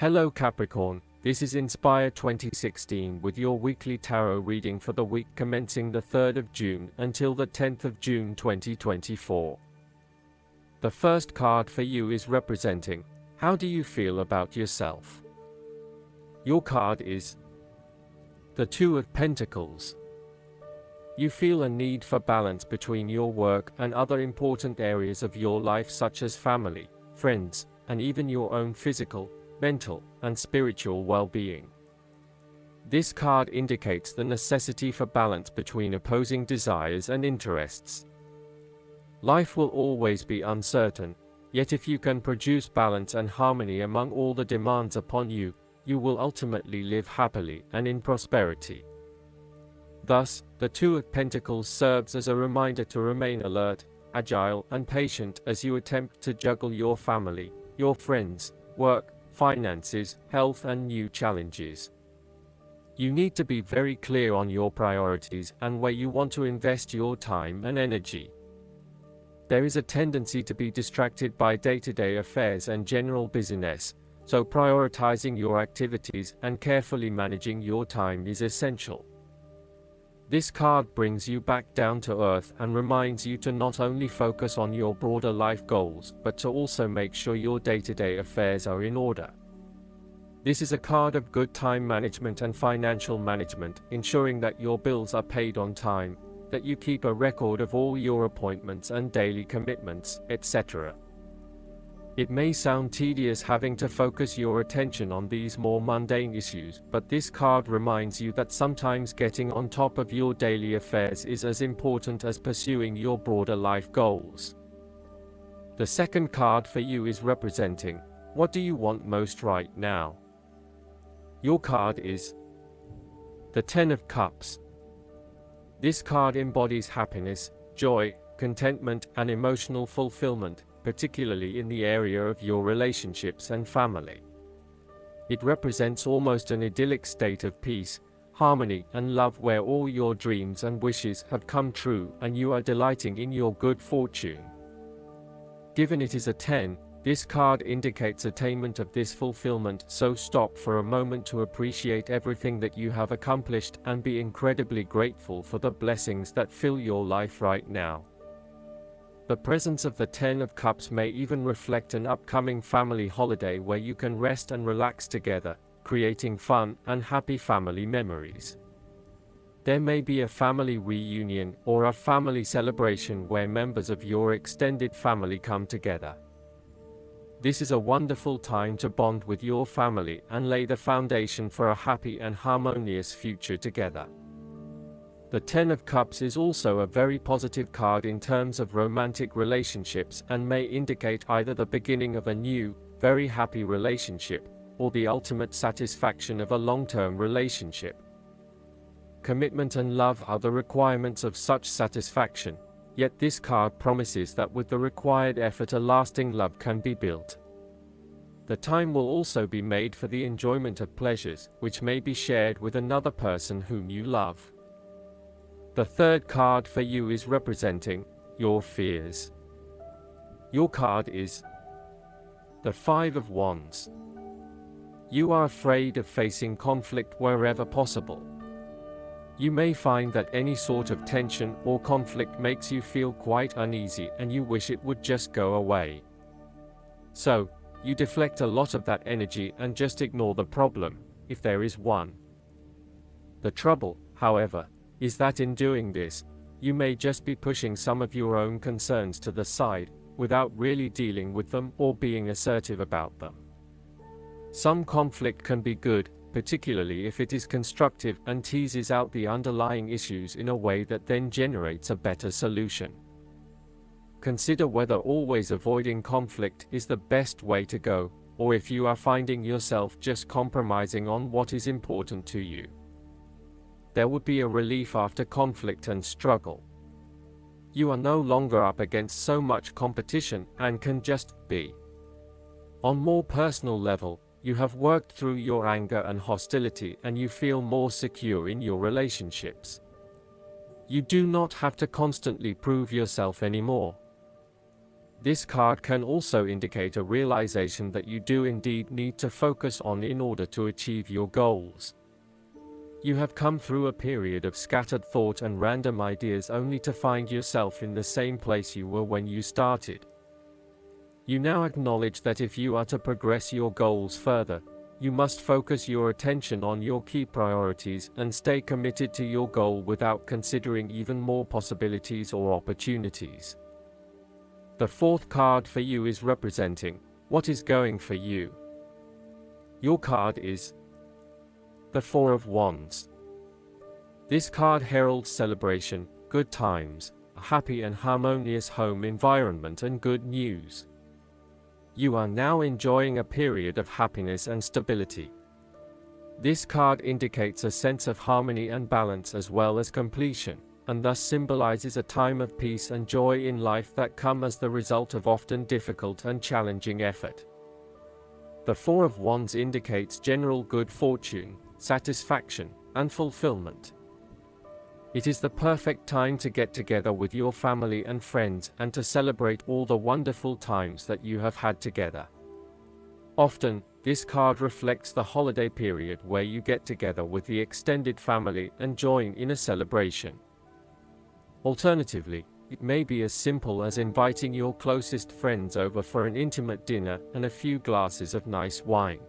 Hello Capricorn, this is Inspire 2016 with your weekly tarot reading for the week commencing the 3rd of June until the 10th of June 2024. The first card for you is representing, how do you feel about yourself? Your card is the Two of Pentacles. You feel a need for balance between your work and other important areas of your life such as family, friends, and even your own physical, mental, and spiritual well-being. This card indicates the necessity for balance between opposing desires and interests. Life will always be uncertain, yet if you can produce balance and harmony among all the demands upon you, you will ultimately live happily and in prosperity. Thus, the Two of Pentacles serves as a reminder to remain alert, agile, and patient as you attempt to juggle your family, your friends, work, finances, health, and new challenges. You need to be very clear on your priorities and where you want to invest your time and energy. There is a tendency to be distracted by day-to-day affairs and general busyness, so prioritizing your activities and carefully managing your time is essential. This card brings you back down to earth and reminds you to not only focus on your broader life goals, but to also make sure your day-to-day affairs are in order. This is a card of good time management and financial management, ensuring that your bills are paid on time, that you keep a record of all your appointments and daily commitments, etc. It may sound tedious having to focus your attention on these more mundane issues, but this card reminds you that sometimes getting on top of your daily affairs is as important as pursuing your broader life goals. The second card for you is representing, what do you want most right now? Your card is the Ten of Cups. This card embodies happiness, joy, contentment, and emotional fulfillment, particularly in the area of your relationships and family. It represents almost an idyllic state of peace, harmony, and love where all your dreams and wishes have come true and you are delighting in your good fortune. Given it is a 10, this card indicates attainment of this fulfillment, so stop for a moment to appreciate everything that you have accomplished and be incredibly grateful for the blessings that fill your life right now. The presence of the Ten of Cups may even reflect an upcoming family holiday where you can rest and relax together, creating fun and happy family memories. There may be a family reunion or a family celebration where members of your extended family come together. This is a wonderful time to bond with your family and lay the foundation for a happy and harmonious future together. The Ten of Cups is also a very positive card in terms of romantic relationships and may indicate either the beginning of a new, very happy relationship, or the ultimate satisfaction of a long-term relationship. Commitment and love are the requirements of such satisfaction, yet this card promises that with the required effort a lasting love can be built. The time will also be made for the enjoyment of pleasures, which may be shared with another person whom you love. The third card for you is representing your fears. Your card is the Five of Wands. You are afraid of facing conflict wherever possible. You may find that any sort of tension or conflict makes you feel quite uneasy and you wish it would just go away. So, you deflect a lot of that energy and just ignore the problem, if there is one. The trouble, however, is that in doing this, you may just be pushing some of your own concerns to the side, without really dealing with them or being assertive about them. Some conflict can be good, particularly if it is constructive and teases out the underlying issues in a way that then generates a better solution. Consider whether always avoiding conflict is the best way to go, or if you are finding yourself just compromising on what is important to you. There would be a relief after conflict and struggle. You are no longer up against so much competition and can just be. On more personal level, you have worked through your anger and hostility and you feel more secure in your relationships. You do not have to constantly prove yourself anymore. This card can also indicate a realization that you do indeed need to focus on in order to achieve your goals. You have come through a period of scattered thought and random ideas only to find yourself in the same place you were when you started. You now acknowledge that if you are to progress your goals further, you must focus your attention on your key priorities and stay committed to your goal without considering even more possibilities or opportunities. The fourth card for you is representing what is going for you. Your card is the Four of Wands. This card heralds celebration, good times, a happy and harmonious home environment, and good news. You are now enjoying a period of happiness and stability. This card indicates a sense of harmony and balance as well as completion, and thus symbolizes a time of peace and joy in life that come as the result of often difficult and challenging effort. The Four of Wands indicates general good fortune, satisfaction, and fulfillment. It is the perfect time to get together with your family and friends and to celebrate all the wonderful times that you have had together. Often, this card reflects the holiday period where you get together with the extended family and join in a celebration. Alternatively, it may be as simple as inviting your closest friends over for an intimate dinner and a few glasses of nice wine.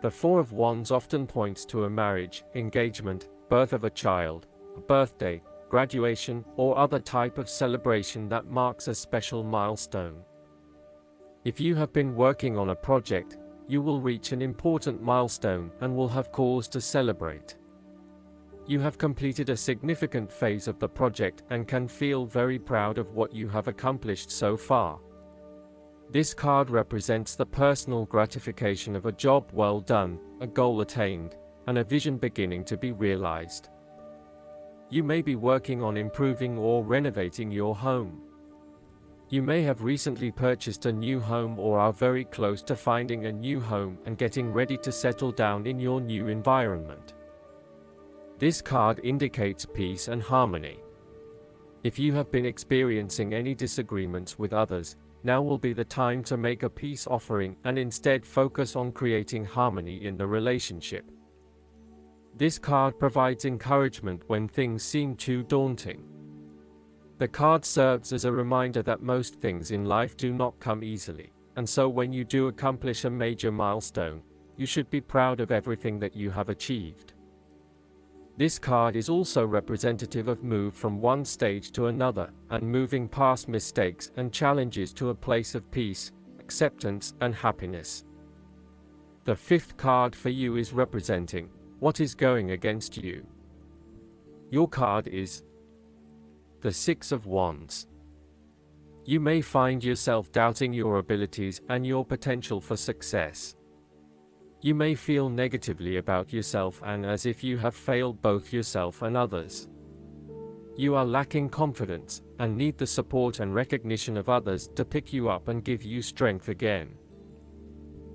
The Four of Wands often points to a marriage, engagement, birth of a child, a birthday, graduation, or other type of celebration that marks a special milestone. If you have been working on a project, you will reach an important milestone and will have cause to celebrate. You have completed a significant phase of the project and can feel very proud of what you have accomplished so far. This card represents the personal gratification of a job well done, a goal attained, and a vision beginning to be realized. You may be working on improving or renovating your home. You may have recently purchased a new home or are very close to finding a new home and getting ready to settle down in your new environment. This card indicates peace and harmony. If you have been experiencing any disagreements with others, now will be the time to make a peace offering and instead focus on creating harmony in the relationship. This card provides encouragement when things seem too daunting. The card serves as a reminder that most things in life do not come easily, and so when you do accomplish a major milestone, you should be proud of everything that you have achieved. This card is also representative of move from one stage to another, and moving past mistakes and challenges to a place of peace, acceptance, and happiness. The fifth card for you is representing what is going against you. Your card is the Six of Wands. You may find yourself doubting your abilities and your potential for success. You may feel negatively about yourself and as if you have failed both yourself and others. You are lacking confidence and need the support and recognition of others to pick you up and give you strength again.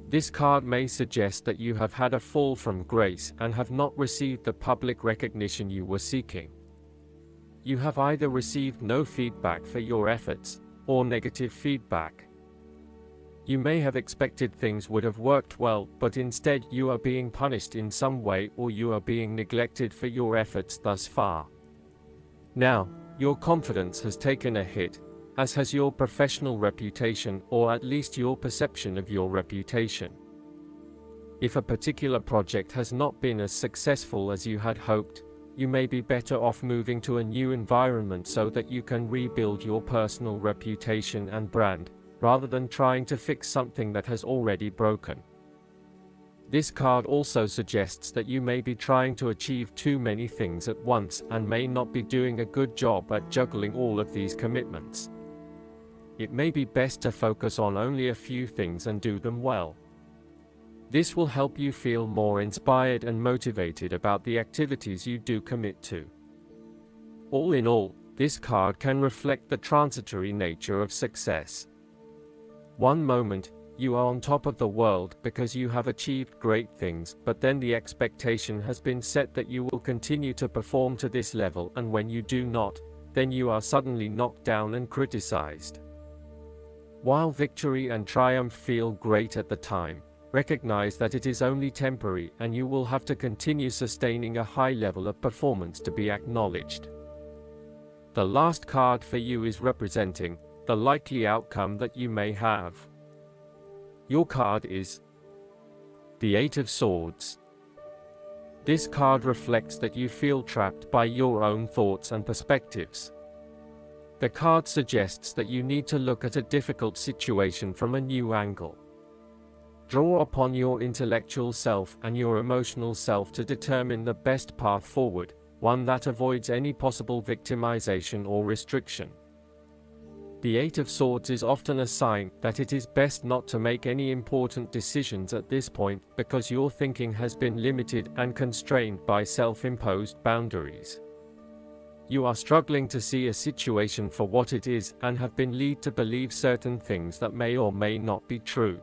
This card may suggest that you have had a fall from grace and have not received the public recognition you were seeking. You have either received no feedback for your efforts, or negative feedback. You may have expected things would have worked well, but instead you are being punished in some way or you are being neglected for your efforts thus far. Now, your confidence has taken a hit, as has your professional reputation, or at least your perception of your reputation. If a particular project has not been as successful as you had hoped, you may be better off moving to a new environment so that you can rebuild your personal reputation and brand, rather than trying to fix something that has already broken. This card also suggests that you may be trying to achieve too many things at once and may not be doing a good job at juggling all of these commitments. It may be best to focus on only a few things and do them well. This will help you feel more inspired and motivated about the activities you do commit to. All in all, this card can reflect the transitory nature of success. One moment, you are on top of the world because you have achieved great things, but then the expectation has been set that you will continue to perform to this level, and when you do not, then you are suddenly knocked down and criticized. While victory and triumph feel great at the time, recognize that it is only temporary and you will have to continue sustaining a high level of performance to be acknowledged. The last card for you is representing the likely outcome that you may have. Your card is the Eight of Swords. This card reflects that you feel trapped by your own thoughts and perspectives. The card suggests that you need to look at a difficult situation from a new angle. Draw upon your intellectual self and your emotional self to determine the best path forward, one that avoids any possible victimization or restriction. The Eight of Swords is often a sign that it is best not to make any important decisions at this point because your thinking has been limited and constrained by self-imposed boundaries. You are struggling to see a situation for what it is and have been led to believe certain things that may or may not be true.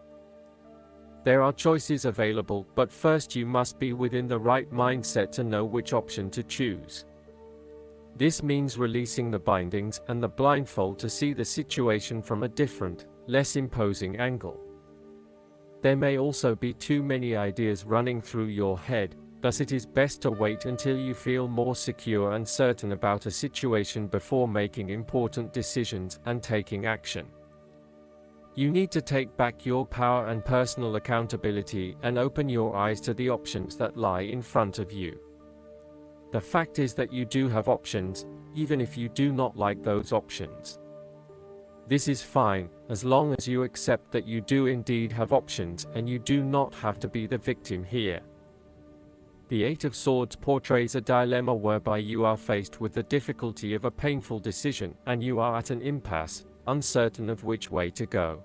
There are choices available, but first you must be within the right mindset to know which option to choose. This means releasing the bindings and the blindfold to see the situation from a different, less imposing angle. There may also be too many ideas running through your head, thus it is best to wait until you feel more secure and certain about a situation before making important decisions and taking action. You need to take back your power and personal accountability and open your eyes to the options that lie in front of you. The fact is that you do have options, even if you do not like those options. This is fine, as long as you accept that you do indeed have options and you do not have to be the victim here. The Eight of Swords portrays a dilemma whereby you are faced with the difficulty of a painful decision and you are at an impasse, uncertain of which way to go.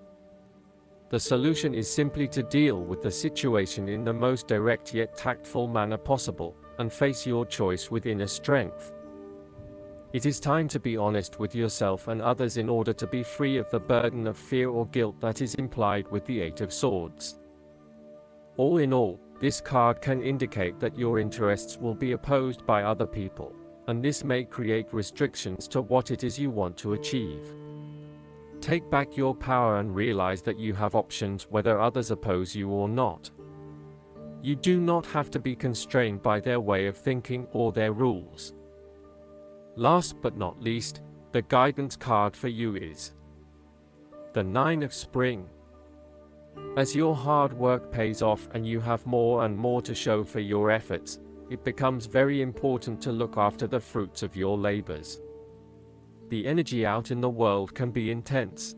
The solution is simply to deal with the situation in the most direct yet tactful manner possible, and face your choice with inner strength. It is time to be honest with yourself and others in order to be free of the burden of fear or guilt that is implied with the Eight of Swords. All in all, this card can indicate that your interests will be opposed by other people, and this may create restrictions to what it is you want to achieve. Take back your power and realize that you have options whether others oppose you or not. You do not have to be constrained by their way of thinking or their rules. Last but not least, the guidance card for you is the Nine of Spring. As your hard work pays off and you have more and more to show for your efforts, it becomes very important to look after the fruits of your labors. The energy out in the world can be intense.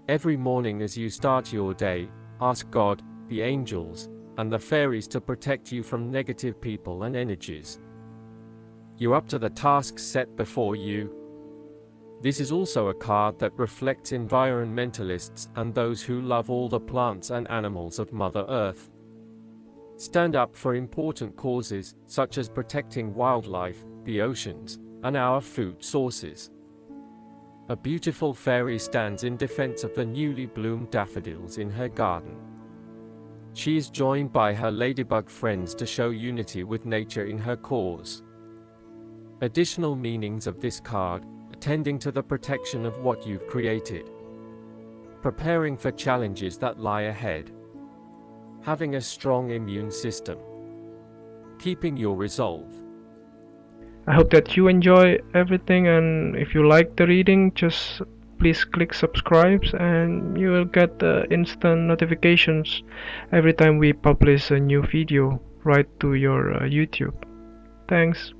Every morning as you start your day, ask God, the angels, and the fairies to protect you from negative people and energies. You're up to the tasks set before you. This is also a card that reflects environmentalists and those who love all the plants and animals of Mother Earth. Stand up for important causes, such as protecting wildlife, the oceans, and our food sources. A beautiful fairy stands in defense of the newly bloomed daffodils in her garden. She is joined by her ladybug friends to show unity with nature in her cause. Additional meanings of this card: attending to the protection of what you've created, preparing for challenges that lie ahead, having a strong immune system, keeping your resolve. I hope that you enjoy everything, and if you like the reading, just please click subscribe and you will get instant notifications every time we publish a new video right to your YouTube. Thanks.